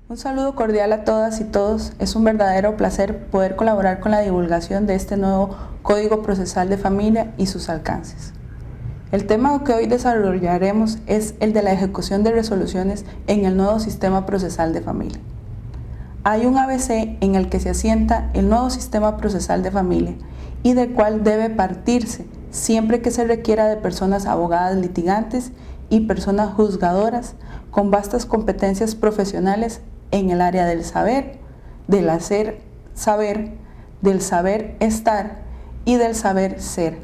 Un saludo cordial a todas y todos. Es un verdadero placer poder colaborar con la divulgación de este nuevo Código Procesal de Familia y sus alcances. El tema que hoy desarrollaremos es el de la ejecución de resoluciones en el nuevo Sistema Procesal de Familia. Hay un ABC en el que se asienta el nuevo Sistema Procesal de Familia y del cual debe partirse siempre que se requiera de personas abogadas litigantes y personas juzgadoras con vastas competencias profesionales en el área del saber, del hacer saber, del saber estar y del saber ser.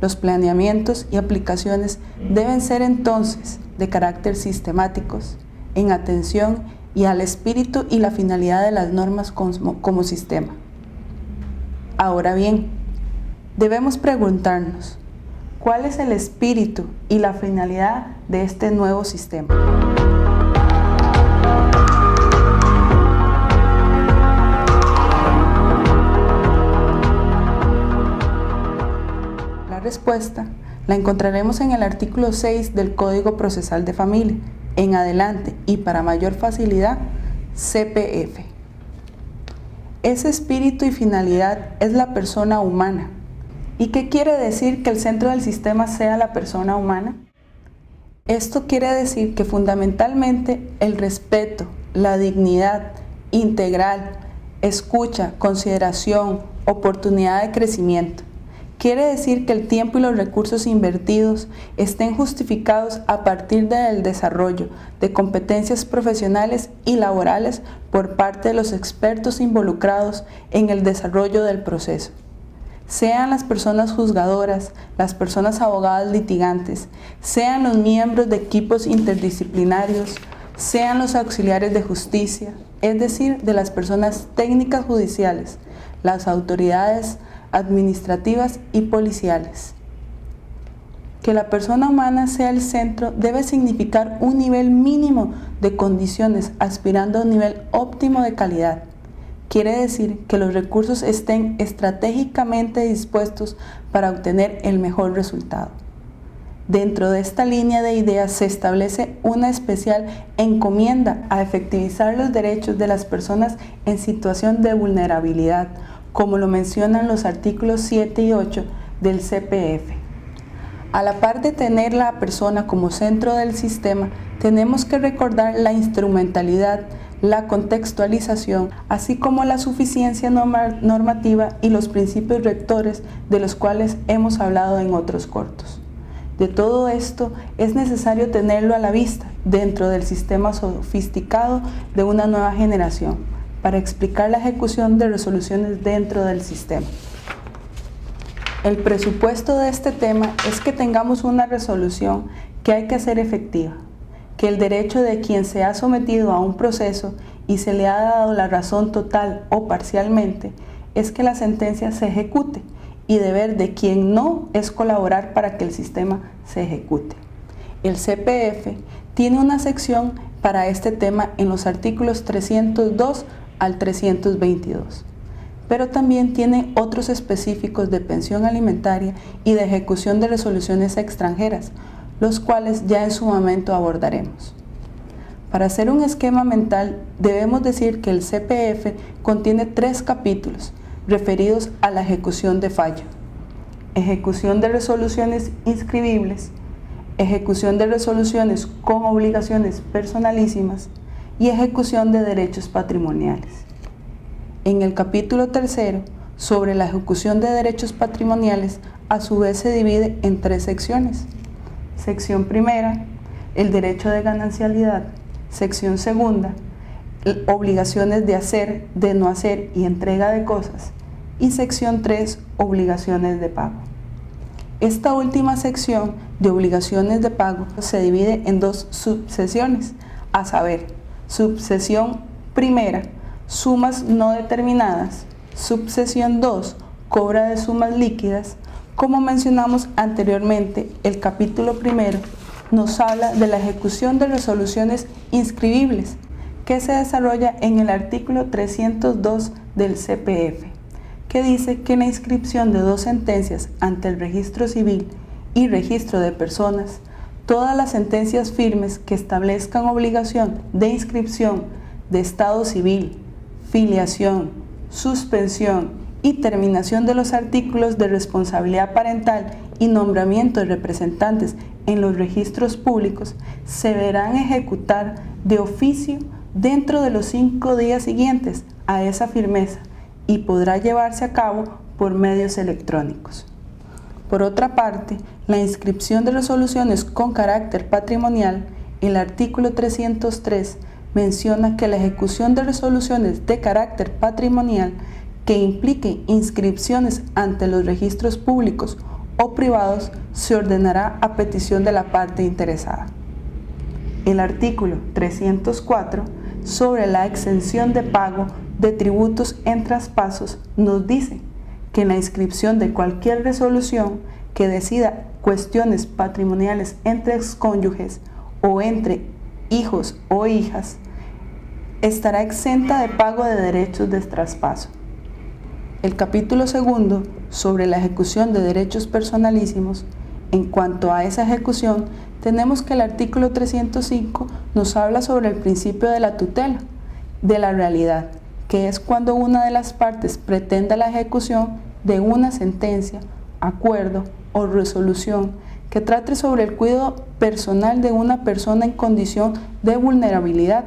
Los planeamientos y aplicaciones deben ser entonces de carácter sistemáticos, en atención y al espíritu y la finalidad de las normas como sistema. Ahora bien, debemos preguntarnos, ¿cuál es el espíritu y la finalidad de este nuevo sistema? La respuesta la encontraremos en el artículo 6 del Código Procesal de Familia, en adelante y para mayor facilidad, CPF. Ese espíritu y finalidad es la persona humana. ¿Y qué quiere decir que el centro del sistema sea la persona humana? Esto quiere decir que fundamentalmente el respeto, la dignidad integral, escucha, consideración, oportunidad de crecimiento. Quiere decir que el tiempo y los recursos invertidos estén justificados a partir del desarrollo de competencias profesionales y laborales por parte de los expertos involucrados en el desarrollo del proceso. Sean las personas juzgadoras, las personas abogadas litigantes, sean los miembros de equipos interdisciplinarios, sean los auxiliares de justicia, es decir, de las personas técnicas judiciales, las autoridades administrativas y policiales. Que la persona humana sea el centro debe significar un nivel mínimo de condiciones aspirando a un nivel óptimo de calidad. Quiere decir que los recursos estén estratégicamente dispuestos para obtener el mejor resultado. Dentro de esta línea de ideas se establece una especial encomienda a efectivizar los derechos de las personas en situación de vulnerabilidad, como lo mencionan los artículos 7 y 8 del CPF. A la par de tener la persona como centro del sistema, tenemos que recordar la instrumentalidad, la contextualización, así como la suficiencia normativa y los principios rectores de los cuales hemos hablado en otros cortos. De todo esto es necesario tenerlo a la vista dentro del sistema sofisticado de una nueva generación, para explicar la ejecución de resoluciones dentro del sistema. El presupuesto de este tema es que tengamos una resolución que hay que hacer efectiva, que el derecho de quien se ha sometido a un proceso y se le ha dado la razón total o parcialmente es que la sentencia se ejecute y deber de quien no es colaborar para que el sistema se ejecute. El CPF tiene una sección para este tema en los artículos 302 al 322, pero también tiene otros específicos de pensión alimentaria y de ejecución de resoluciones extranjeras, los cuales ya en su momento abordaremos. Para hacer un esquema mental, debemos decir que el CPF contiene 3 capítulos referidos a la ejecución de fallo: ejecución de resoluciones inscribibles, ejecución de resoluciones con obligaciones personalísimas y ejecución de derechos patrimoniales. En el capítulo 3, sobre la ejecución de derechos patrimoniales, a su vez se divide en 3 secciones. Sección primera, el derecho de ganancialidad. Sección segunda, obligaciones de hacer, de no hacer y entrega de cosas. Y sección 3, obligaciones de pago. Esta última sección de obligaciones de pago se divide en 2 subsesiones, a saber, subsesión primera, sumas no determinadas, subsesión 2, cobra de sumas líquidas. Como mencionamos anteriormente, el capítulo primero nos habla de la ejecución de resoluciones inscribibles, que se desarrolla en el artículo 302 del CPF, que dice que la inscripción de 2 sentencias ante el registro civil y registro de personas, todas las sentencias firmes que establezcan obligación de inscripción de estado civil, filiación, suspensión y terminación de los artículos de responsabilidad parental y nombramiento de representantes en los registros públicos se deberán ejecutar de oficio dentro de los 5 días siguientes a esa firmeza y podrá llevarse a cabo por medios electrónicos. Por otra parte, la inscripción de resoluciones con carácter patrimonial, el artículo 303 menciona que la ejecución de resoluciones de carácter patrimonial que impliquen inscripciones ante los registros públicos o privados se ordenará a petición de la parte interesada. El artículo 304 sobre la exención de pago de tributos en traspasos nos dice que en la inscripción de cualquier resolución que decida cuestiones patrimoniales entre excónyuges o entre hijos o hijas estará exenta de pago de derechos de traspaso. El capítulo segundo sobre la ejecución de derechos personalísimos, en cuanto a esa ejecución, tenemos que el artículo 305 nos habla sobre el principio de la tutela, de la realidad, que es cuando una de las partes pretenda la ejecución de una sentencia, acuerdo o resolución que trate sobre el cuidado personal de una persona en condición de vulnerabilidad,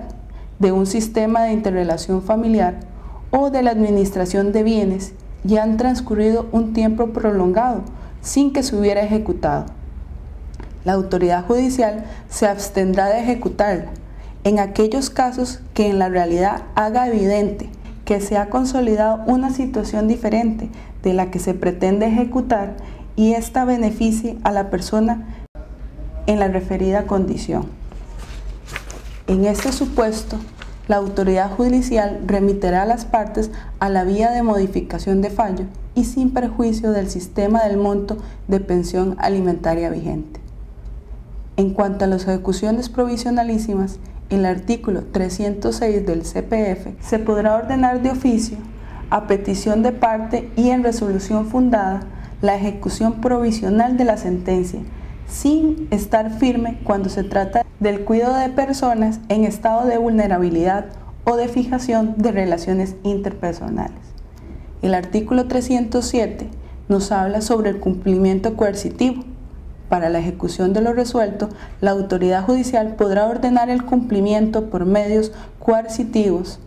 de un sistema de interrelación familiar o de la administración de bienes y han transcurrido un tiempo prolongado sin que se hubiera ejecutado. La autoridad judicial se abstendrá de ejecutarla en aquellos casos que en la realidad haga evidente que se ha consolidado una situación diferente de la que se pretende ejecutar y ésta beneficie a la persona en la referida condición. En este supuesto, la autoridad judicial remitirá a las partes a la vía de modificación de fallo y sin perjuicio del sistema del monto de pensión alimentaria vigente. En cuanto a las ejecuciones provisionalísimas, el artículo 306 del CPF se podrá ordenar de oficio, a petición de parte y en resolución fundada, la ejecución provisional de la sentencia, sin estar firme cuando se trata del cuidado de personas en estado de vulnerabilidad o de fijación de relaciones interpersonales. El artículo 307 nos habla sobre el cumplimiento coercitivo. Para la ejecución de lo resuelto, la autoridad judicial podrá ordenar el cumplimiento por medios coercitivos,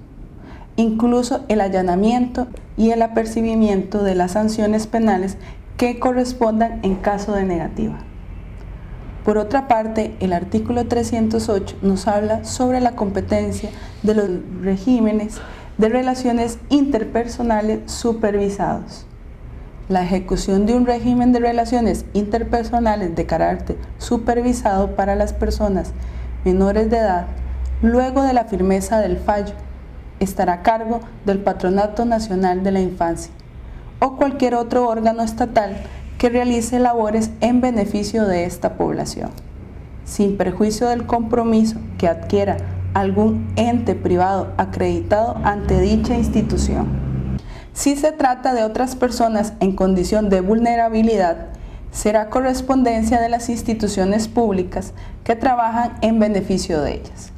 incluso el allanamiento y el apercibimiento de las sanciones penales que correspondan en caso de negativa. Por otra parte, el artículo 308 nos habla sobre la competencia de los regímenes de relaciones interpersonales supervisados. La ejecución de un régimen de relaciones interpersonales de carácter supervisado para las personas menores de edad, luego de la firmeza del fallo, estará a cargo del Patronato Nacional de la Infancia o cualquier otro órgano estatal que realice labores en beneficio de esta población, sin perjuicio del compromiso que adquiera algún ente privado acreditado ante dicha institución. Si se trata de otras personas en condición de vulnerabilidad, será correspondencia de las instituciones públicas que trabajan en beneficio de ellas.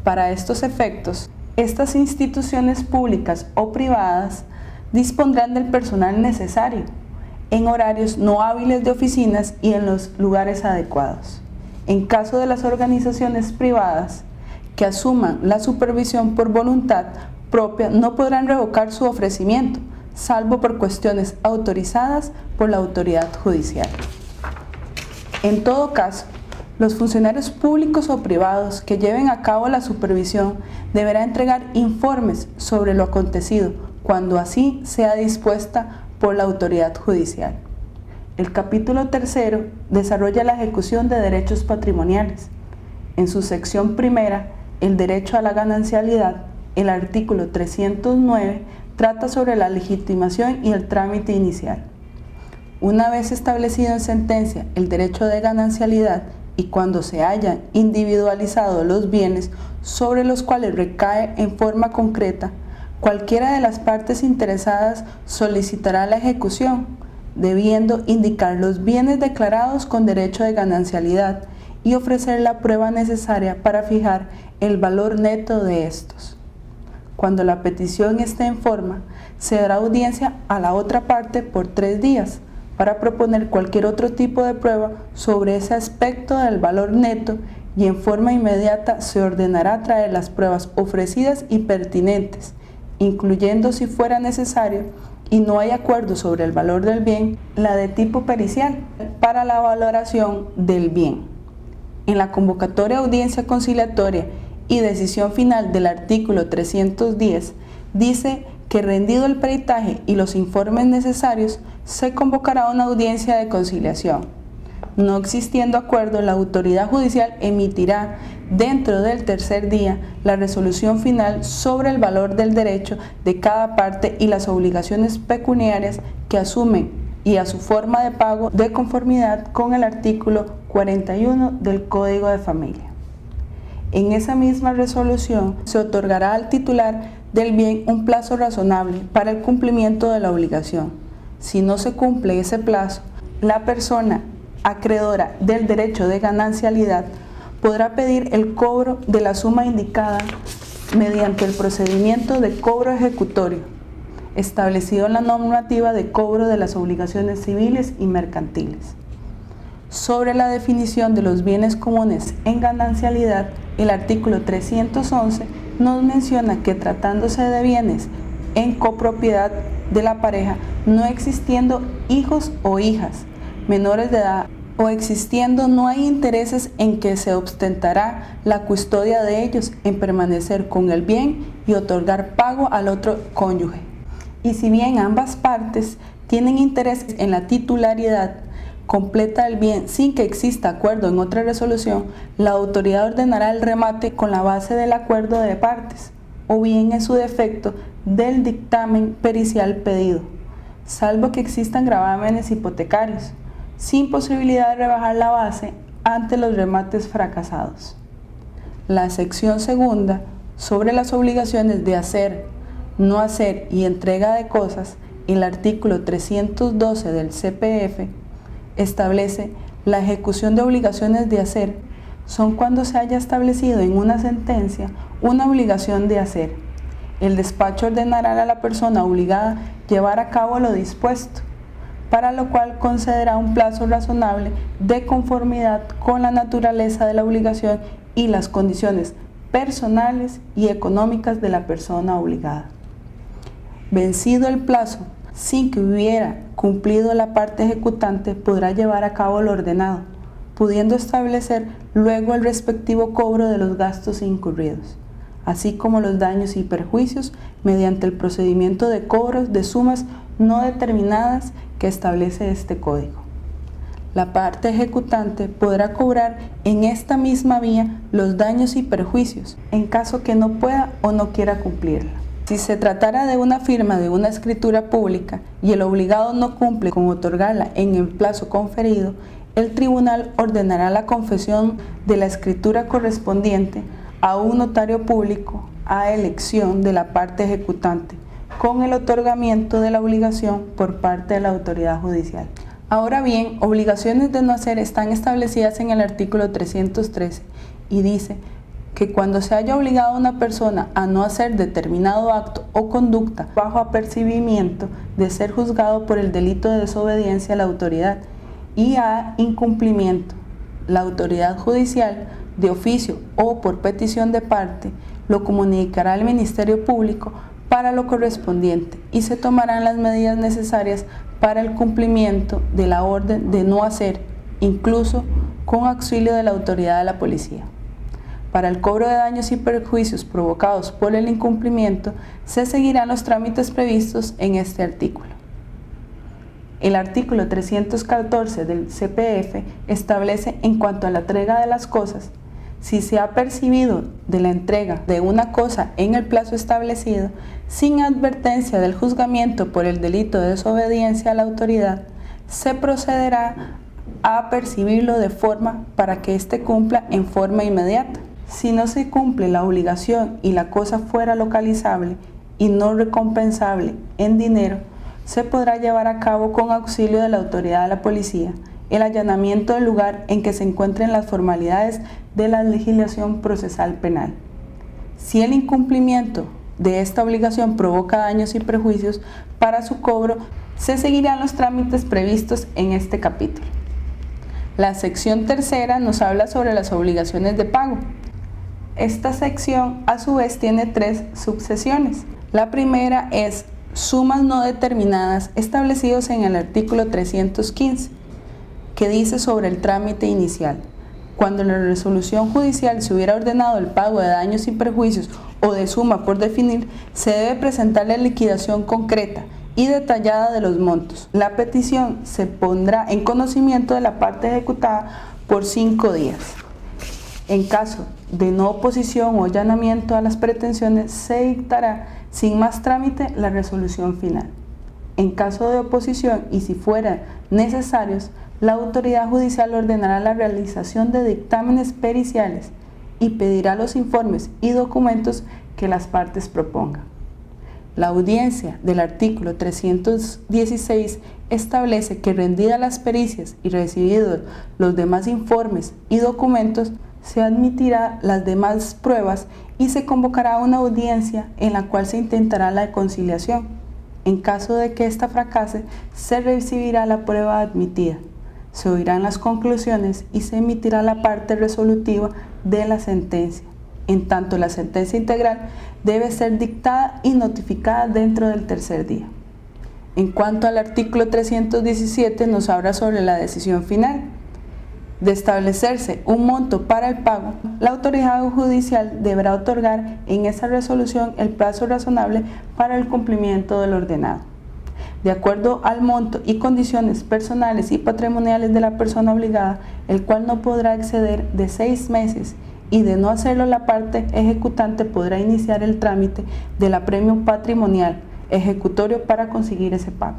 Para estos efectos, estas instituciones públicas o privadas dispondrán del personal necesario en horarios no hábiles de oficinas y en los lugares adecuados. En caso de las organizaciones privadas que asuman la supervisión por voluntad propia, no podrán revocar su ofrecimiento, salvo por cuestiones autorizadas por la autoridad judicial. En todo caso, los funcionarios públicos o privados que lleven a cabo la supervisión deberán entregar informes sobre lo acontecido cuando así sea dispuesta por la autoridad judicial. El capítulo tercero desarrolla la ejecución de derechos patrimoniales. En su sección primera, el derecho a la ganancialidad, el artículo 309 trata sobre la legitimación y el trámite inicial. Una vez establecido en sentencia el derecho de ganancialidad y cuando se hayan individualizado los bienes sobre los cuales recae en forma concreta, cualquiera de las partes interesadas solicitará la ejecución, debiendo indicar los bienes declarados con derecho de ganancialidad y ofrecer la prueba necesaria para fijar el valor neto de estos. Cuando la petición esté en forma, se dará audiencia a la otra parte por 3 días para proponer cualquier otro tipo de prueba sobre ese aspecto del valor neto y en forma inmediata se ordenará traer las pruebas ofrecidas y pertinentes, incluyendo si fuera necesario y no hay acuerdo sobre el valor del bien, la de tipo pericial para la valoración del bien. En la convocatoria de audiencia conciliatoria y decisión final del artículo 310 dice que rendido el peritaje y los informes necesarios, se convocará una audiencia de conciliación. No existiendo acuerdo, la autoridad judicial emitirá dentro del tercer día la resolución final sobre el valor del derecho de cada parte y las obligaciones pecuniarias que asumen y a su forma de pago de conformidad con el artículo 41 del Código de Familia. En esa misma resolución se otorgará al titular del bien un plazo razonable para el cumplimiento de la obligación. Si no se cumple ese plazo, la persona acreedora del derecho de ganancialidad podrá pedir el cobro de la suma indicada mediante el procedimiento de cobro ejecutorio establecido en la normativa de cobro de las obligaciones civiles y mercantiles. Sobre la definición de los bienes comunes en ganancialidad, el artículo 311 nos menciona que tratándose de bienes en copropiedad de la pareja, no existiendo hijos o hijas menores de edad o existiendo no hay intereses en que se ostentará la custodia de ellos en permanecer con el bien y otorgar pago al otro cónyuge. Y si bien ambas partes tienen interés en la titularidad completa del bien sin que exista acuerdo en otra resolución, la autoridad ordenará el remate con la base del acuerdo de partes o bien en su defecto del dictamen pericial pedido, salvo que existan gravámenes hipotecarios, sin posibilidad de rebajar la base ante los remates fracasados. La sección segunda sobre las obligaciones de hacer, no hacer y entrega de cosas, el artículo 312 del CPF establece la ejecución de obligaciones de hacer son cuando se haya establecido en una sentencia una obligación de hacer. El despacho ordenará a la persona obligada llevar a cabo lo dispuesto, para lo cual concederá un plazo razonable de conformidad con la naturaleza de la obligación y las condiciones personales y económicas de la persona obligada. Vencido el plazo, sin que hubiera cumplido la parte ejecutante, podrá llevar a cabo lo ordenado, pudiendo establecer luego el respectivo cobro de los gastos incurridos, así como los daños y perjuicios mediante el procedimiento de cobros de sumas no determinadas que establece este código. La parte ejecutante podrá cobrar en esta misma vía los daños y perjuicios, en caso que no pueda o no quiera cumplirla. Si se tratara de una firma de una escritura pública y el obligado no cumple con otorgarla en el plazo conferido, el tribunal ordenará la confesión de la escritura correspondiente a un notario público a elección de la parte ejecutante, con el otorgamiento de la obligación por parte de la autoridad judicial. Ahora bien, obligaciones de no hacer están establecidas en el artículo 313 y dice que cuando se haya obligado a una persona a no hacer determinado acto o conducta bajo apercibimiento de ser juzgado por el delito de desobediencia a la autoridad y a incumplimiento, la autoridad judicial, de oficio o por petición de parte, lo comunicará al Ministerio Público para lo correspondiente y se tomarán las medidas necesarias para el cumplimiento de la orden de no hacer, incluso con auxilio de la autoridad de la policía. Para el cobro de daños y perjuicios provocados por el incumplimiento, se seguirán los trámites previstos en este artículo. El artículo 314 del CPF establece en cuanto a la entrega de las cosas, si se ha percibido de la entrega de una cosa en el plazo establecido, sin advertencia del juzgamiento por el delito de desobediencia a la autoridad, se procederá a percibirlo de forma para que éste cumpla en forma inmediata. Si no se cumple la obligación y la cosa fuera localizable y no recompensable en dinero, se podrá llevar a cabo con auxilio de la autoridad de la policía el allanamiento del lugar en que se encuentren las formalidades de la legislación procesal penal. Si el incumplimiento de esta obligación provoca daños y perjuicios para su cobro, se seguirán los trámites previstos en este capítulo. La sección tercera nos habla sobre las obligaciones de pago. Esta sección a su vez tiene 3 subsecciones. La primera es sumas no determinadas establecidos en el artículo 315, que dice sobre el trámite inicial. Cuando en la resolución judicial se hubiera ordenado el pago de daños y perjuicios o de suma por definir, se debe presentar la liquidación concreta y detallada de los montos. La petición se pondrá en conocimiento de la parte ejecutada por 5 días. En caso de no oposición o allanamiento a las pretensiones, se dictará sin más trámite la resolución final. En caso de oposición y si fueran necesarios, la autoridad judicial ordenará la realización de dictámenes periciales y pedirá los informes y documentos que las partes propongan. La audiencia del artículo 316 establece que rendidas las pericias y recibidos los demás informes y documentos, se admitirá las demás pruebas y se convocará una audiencia en la cual se intentará la conciliación. En caso de que ésta fracase, se recibirá la prueba admitida, se oirán las conclusiones y se emitirá la parte resolutiva de la sentencia. En tanto, la sentencia integral debe ser dictada y notificada dentro del tercer día. En cuanto al artículo 317, nos habla sobre la decisión final. De establecerse un monto para el pago, la autoridad judicial deberá otorgar en esa resolución el plazo razonable para el cumplimiento del ordenado. De acuerdo al monto y condiciones personales y patrimoniales de la persona obligada, el cual no podrá exceder de 6 meses, y de no hacerlo la parte ejecutante podrá iniciar el trámite del apremio patrimonial ejecutorio para conseguir ese pago.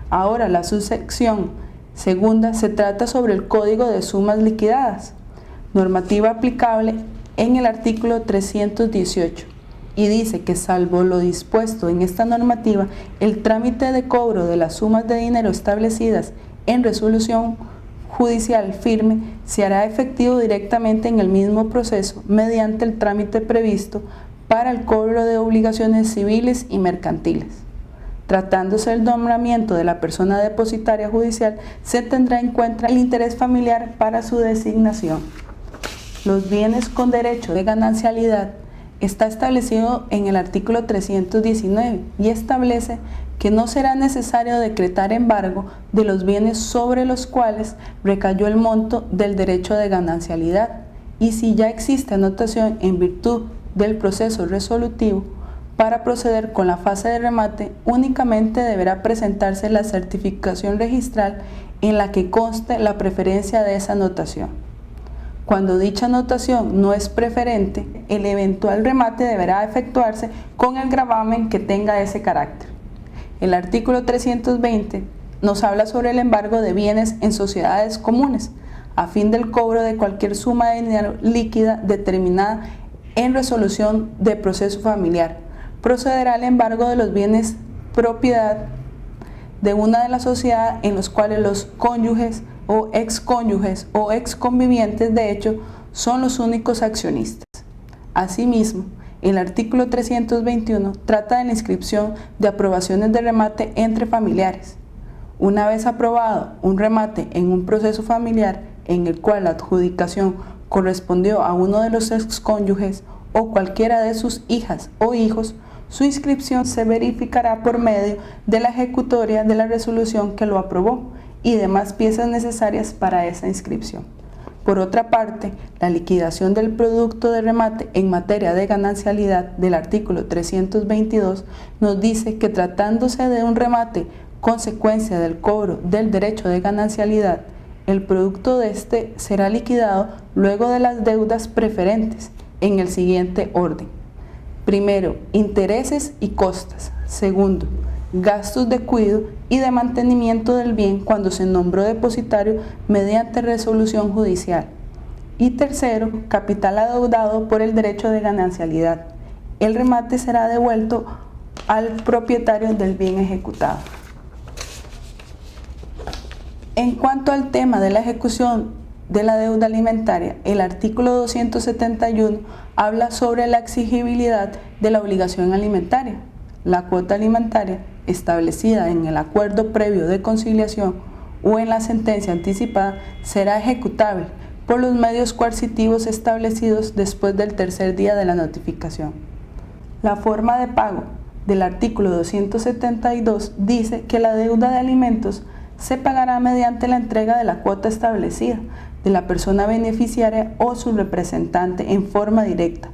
Ahora, la subsección segunda se trata sobre el Código de Sumas Liquidadas, normativa aplicable en el artículo 318, y dice que salvo lo dispuesto en esta normativa, el trámite de cobro de las sumas de dinero establecidas en resolución judicial firme se hará efectivo directamente en el mismo proceso mediante el trámite previsto para el cobro de obligaciones civiles y mercantiles. Tratándose del nombramiento de la persona depositaria judicial, se tendrá en cuenta el interés familiar para su designación. Los bienes con derecho de ganancialidad está establecido en el artículo 319 y establece que no será necesario decretar embargo de los bienes sobre los cuales recayó el monto del derecho de ganancialidad, y si ya existe anotación en virtud del proceso resolutivo, para proceder con la fase de remate únicamente deberá presentarse la certificación registral en la que conste la preferencia de esa anotación. Cuando dicha anotación no es preferente, el eventual remate deberá efectuarse con el gravamen que tenga ese carácter. El artículo 320 nos habla sobre el embargo de bienes en sociedades comunes, a fin del cobro de cualquier suma de dinero líquida determinada en resolución de proceso familiar. Procederá al embargo de los bienes propiedad de una de las sociedades en los cuales los cónyuges o exconvivientes de hecho son los únicos accionistas. Asimismo, el artículo 321 trata de la inscripción de aprobaciones de remate entre familiares. Una vez aprobado un remate en un proceso familiar en el cual la adjudicación correspondió a uno de los excónyuges o cualquiera de sus hijas o hijos, su inscripción se verificará por medio de la ejecutoria de la resolución que lo aprobó y demás piezas necesarias para esa inscripción. Por otra parte, la liquidación del producto de remate en materia de ganancialidad del artículo 322 nos dice que tratándose de un remate consecuencia del cobro del derecho de ganancialidad, el producto de este será liquidado luego de las deudas preferentes en el siguiente orden. Primero, intereses y costas. Segundo, gastos de cuidado y de mantenimiento del bien cuando se nombró depositario mediante resolución judicial. Y tercero, capital adeudado por el derecho de ganancialidad. El remate será devuelto al propietario del bien ejecutado. En cuanto al tema de la ejecución de la deuda alimentaria, el artículo 271 habla sobre la exigibilidad de la obligación alimentaria. La cuota alimentaria establecida en el acuerdo previo de conciliación o en la sentencia anticipada será ejecutable por los medios coercitivos establecidos después del tercer día de la notificación. La forma de pago del artículo 272 dice que la deuda de alimentos se pagará mediante la entrega de la cuota establecida de la persona beneficiaria o su representante en forma directa,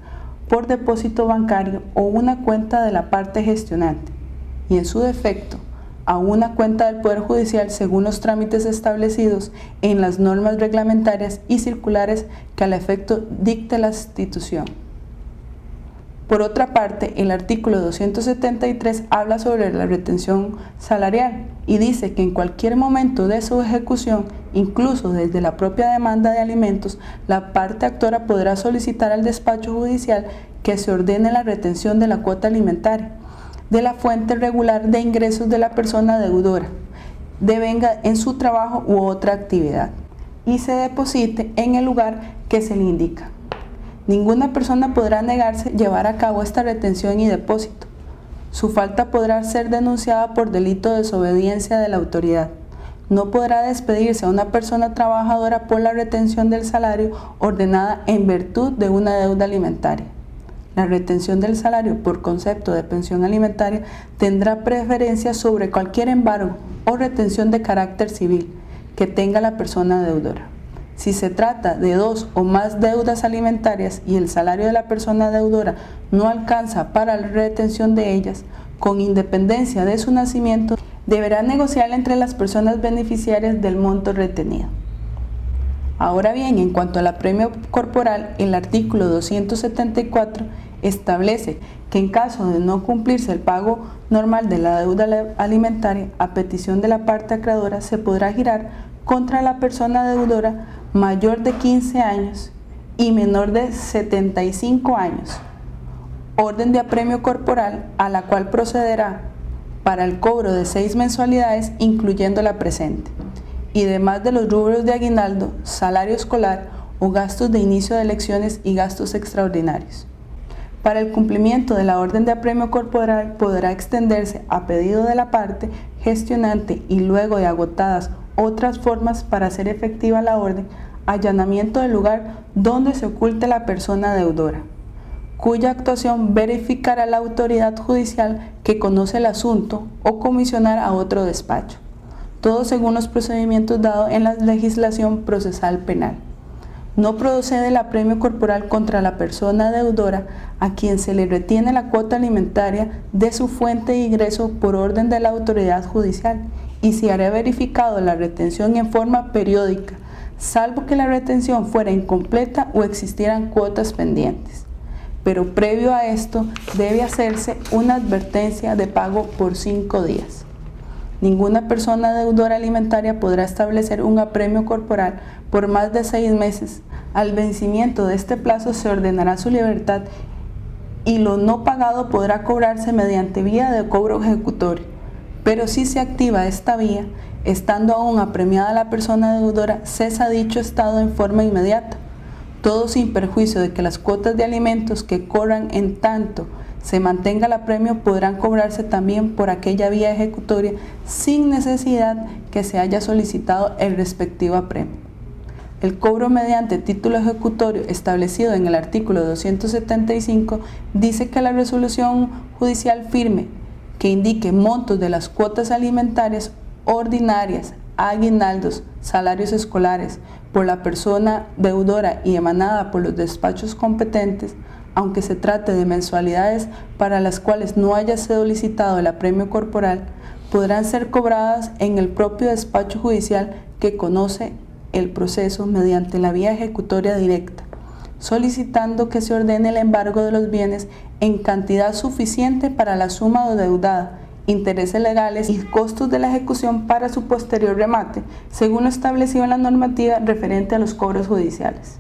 por depósito bancario o una cuenta de la parte gestionante, y en su defecto, a una cuenta del Poder Judicial según los trámites establecidos en las normas reglamentarias y circulares que al efecto dicte la institución. Por otra parte, el artículo 273 habla sobre la retención salarial y dice que en cualquier momento de su ejecución, incluso desde la propia demanda de alimentos, la parte actora podrá solicitar al despacho judicial que se ordene la retención de la cuota alimentaria de la fuente regular de ingresos de la persona deudora, devenga en su trabajo u otra actividad, y se deposite en el lugar que se le indica. Ninguna persona podrá negarse llevar a cabo esta retención y depósito. Su falta podrá ser denunciada por delito de desobediencia de la autoridad. No podrá despedirse a una persona trabajadora por la retención del salario ordenada en virtud de una deuda alimentaria. La retención del salario por concepto de pensión alimentaria tendrá preferencia sobre cualquier embargo o retención de carácter civil que tenga la persona deudora. Si se trata de dos o más deudas alimentarias y el salario de la persona deudora no alcanza para la retención de ellas, con independencia de su nacimiento, deberá negociar entre las personas beneficiarias del monto retenido. Ahora bien, en cuanto al apremio corporal, el artículo 274 establece que en caso de no cumplirse el pago normal de la deuda alimentaria, a petición de la parte acreedora se podrá girar contra la persona deudora mayor de 15 años y menor de 75 años, orden de apremio corporal a la cual procederá para el cobro de 6 mensualidades, incluyendo la presente, y demás de los rubros de aguinaldo, salario escolar o gastos de inicio de elecciones y gastos extraordinarios. Para el cumplimiento de la orden de apremio corporal podrá extenderse a pedido de la parte gestionante y luego de agotadas otras formas para hacer efectiva la orden, allanamiento del lugar donde se oculte la persona deudora, cuya actuación verificará la autoridad judicial que conoce el asunto o comisionar a otro despacho, todo según los procedimientos dados en la legislación procesal penal. No procede el apremio corporal contra la persona deudora a quien se le retiene la cuota alimentaria de su fuente de ingreso por orden de la autoridad judicial y se hará verificado la retención en forma periódica, salvo que la retención fuera incompleta o existieran cuotas pendientes. Pero previo a esto debe hacerse una advertencia de pago por 5 días. Ninguna persona deudora alimentaria podrá establecer un apremio corporal por más de 6 meses. Al vencimiento de este plazo se ordenará su libertad y lo no pagado podrá cobrarse mediante vía de cobro ejecutorio. Pero si se activa esta vía, estando aún apremiada la persona deudora, cesa dicho estado en forma inmediata. Todo sin perjuicio de que las cuotas de alimentos que corran en tanto se mantenga el apremio podrán cobrarse también por aquella vía ejecutoria sin necesidad que se haya solicitado el respectivo apremio. El cobro mediante título ejecutorio establecido en el artículo 275 dice que la resolución judicial firme que indique montos de las cuotas alimentarias ordinarias, aguinaldos, salarios escolares por la persona deudora y emanada por los despachos competentes, aunque se trate de mensualidades para las cuales no haya sido licitado el apremio corporal, podrán ser cobradas en el propio despacho judicial que conoce el proceso mediante la vía ejecutoria directa, solicitando que se ordene el embargo de los bienes en cantidad suficiente para la suma deudada, intereses legales y costos de la ejecución para su posterior remate, según lo establecido en la normativa referente a los cobros judiciales.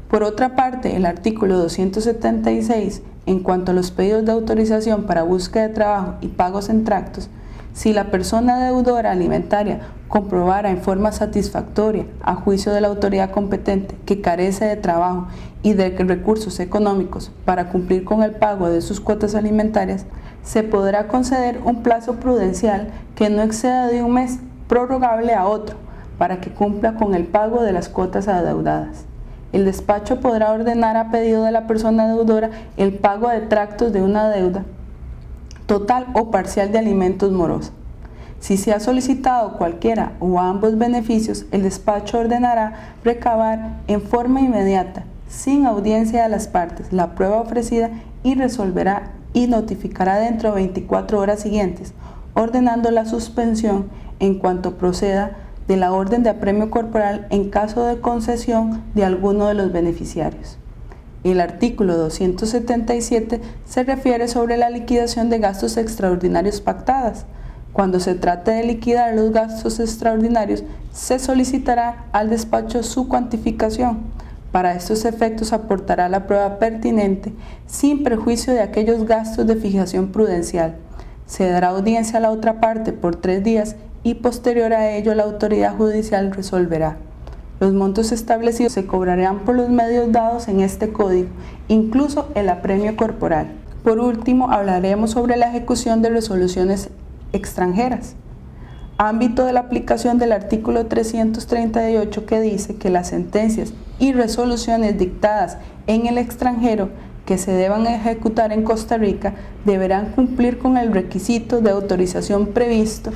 Por otra parte, el artículo 276, en cuanto a los pedidos de autorización para búsqueda de trabajo y pagos en tractos, si la persona deudora alimentaria comprobara en forma satisfactoria, a juicio de la autoridad competente, que carece de trabajo y de recursos económicos para cumplir con el pago de sus cuotas alimentarias, se podrá conceder un plazo prudencial que no exceda de un mes, prorrogable a otro, para que cumpla con el pago de las cuotas adeudadas. El despacho podrá ordenar a pedido de la persona deudora el pago de tractos de una deuda total o parcial de alimentos morosos. Si se ha solicitado cualquiera o ambos beneficios, el despacho ordenará recabar en forma inmediata, sin audiencia de las partes, la prueba ofrecida y resolverá y notificará dentro de 24 horas siguientes, ordenando la suspensión en cuanto proceda de la orden de apremio corporal en caso de concesión de alguno de los beneficiarios. El artículo 277 se refiere sobre la liquidación de gastos extraordinarios pactadas. Cuando se trate de liquidar los gastos extraordinarios, se solicitará al despacho su cuantificación. Para estos efectos aportará la prueba pertinente, sin perjuicio de aquellos gastos de fijación prudencial. Se dará audiencia a la otra parte por 3 días y posterior a ello la autoridad judicial resolverá. Los montos establecidos se cobrarán por los medios dados en este código, incluso el apremio corporal. Por último, hablaremos sobre la ejecución de resoluciones extranjeras. Ámbito de la aplicación del artículo 338, que dice que las sentencias y resoluciones dictadas en el extranjero que se deban ejecutar en Costa Rica deberán cumplir con el requisito de autorización previsto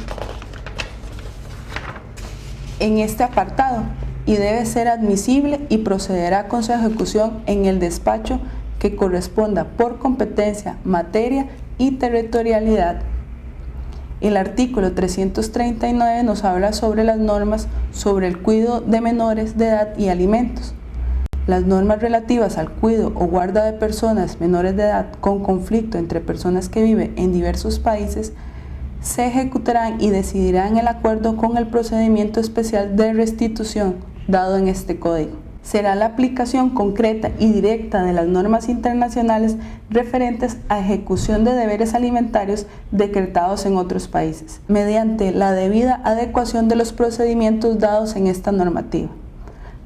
en este apartado y debe ser admisible y procederá con su ejecución en el despacho que corresponda por competencia, materia y territorialidad. El artículo 339 nos habla sobre las normas sobre el cuidado de menores de edad y alimentos. Las normas relativas al cuidado o guarda de personas menores de edad con conflicto entre personas que viven en diversos países se ejecutarán y decidirán el acuerdo con el procedimiento especial de restitución dado en este código. Será la aplicación concreta y directa de las normas internacionales referentes a ejecución de deberes alimentarios decretados en otros países, mediante la debida adecuación de los procedimientos dados en esta normativa.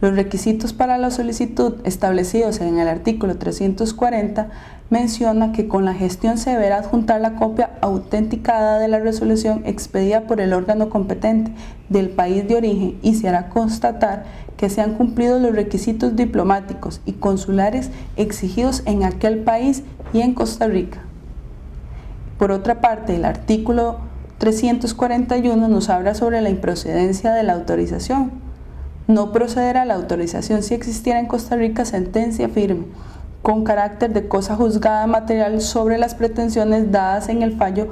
Los requisitos para la solicitud establecidos en el artículo 340 menciona que con la gestión se deberá adjuntar la copia autenticada de la resolución expedida por el órgano competente del país de origen y se hará constatar que se han cumplido los requisitos diplomáticos y consulares exigidos en aquel país y en Costa Rica. Por otra parte, el artículo 341 nos habla sobre la improcedencia de la autorización. No procederá la autorización si existiera en Costa Rica sentencia firme, con carácter de cosa juzgada material sobre las pretensiones dadas en el fallo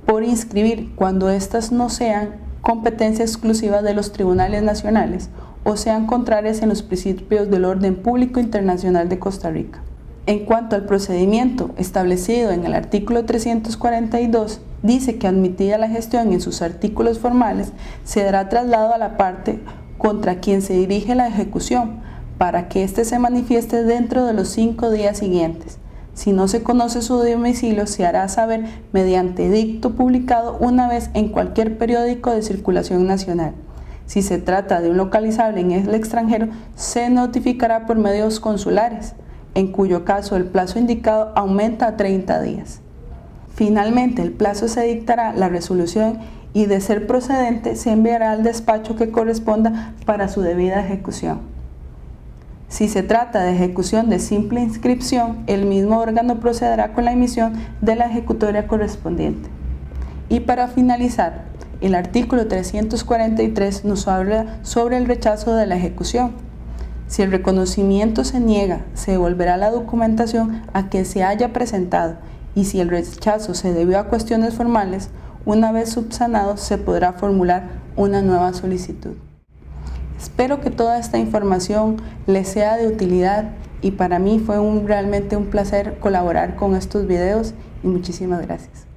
por inscribir, cuando éstas no sean competencia exclusiva de los tribunales nacionales o sean contrarias en los principios del orden público internacional de Costa Rica. En cuanto al procedimiento establecido en el artículo 342, dice que admitida la gestión en sus artículos formales, se dará traslado a la parte contra quien se dirige la ejecución, para que éste se manifieste dentro de los 5 días siguientes. Si no se conoce su domicilio, se hará saber mediante edicto publicado una vez en cualquier periódico de circulación nacional. Si se trata de un localizable en el extranjero, se notificará por medios consulares, en cuyo caso el plazo indicado aumenta a 30 días. Finalmente, el plazo se dictará la resolución y, de ser procedente, se enviará al despacho que corresponda para su debida ejecución. Si se trata de ejecución de simple inscripción, el mismo órgano procederá con la emisión de la ejecutoria correspondiente. Y para finalizar, el artículo 343 nos habla sobre el rechazo de la ejecución. Si el reconocimiento se niega, se devolverá la documentación a que se haya presentado y si el rechazo se debió a cuestiones formales, una vez subsanado se podrá formular una nueva solicitud. Espero que toda esta información les sea de utilidad y para mí fue realmente un placer colaborar con estos videos y muchísimas gracias.